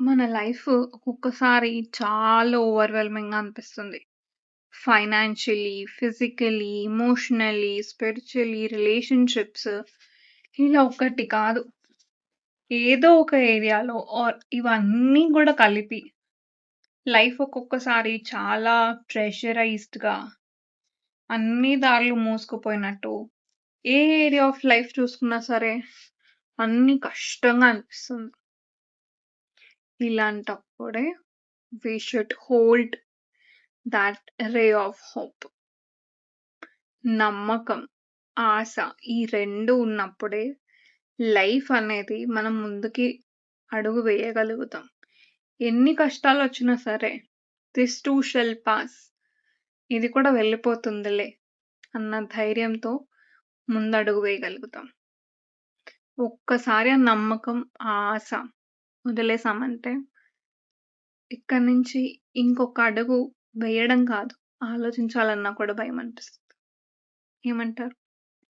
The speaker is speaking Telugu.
మన లైఫ్ ఒక్కొక్కసారి చాలా ఓవర్‌వెల్మింగ్‌గా అనిపిస్తుంది. ఫైనాన్షియల్లీ, ఫిజికల్లీ, ఎమోషనల్లీ, స్పిరిచ్యువల్లీ, రిలేషన్‌షిప్స్ ఇలా ఒకటి కాదు. ఏదో ఒక ఏరియాలో ఇవన్నీ గూడా కలిపి లైఫ్ ఒక్కొక్కసారి చాలా ప్రెషరైజ్డ్‌గా అన్ని దారులు మూసుకుపోయినట్టు ఏ ఏరియా ఆఫ్ లైఫ్ చూసుకున్నా సరే అన్నీ కష్టంగా అనిపిస్తుంది. ఇలాంటప్పుడే we should hold that ray of hope. నమ్మకం, ఆశ ఈ 2 ఉన్నప్పుడే లైఫ్ అనేది మనం ముందుకి అడుగు వేయగలుగుతాం. ఎన్ని కష్టాలొచ్చినా సరే దిస్ టూ షల్ పాస్. ఇది కూడా వెళ్ళిపోతుందిలే అన్న ధైర్యంతో ముందడుగు వేయగలుగుతాం. ఒక్కసారి ఆ నమ్మకం, ఆ ఆశ వదిలేసామంటే ఇక్కడి నుంచి ఇంకొక అడుగు వేయడం కాదు, ఆలోచించాలన్నా కూడా భయమనిపిస్తుంది. ఏమంటారు?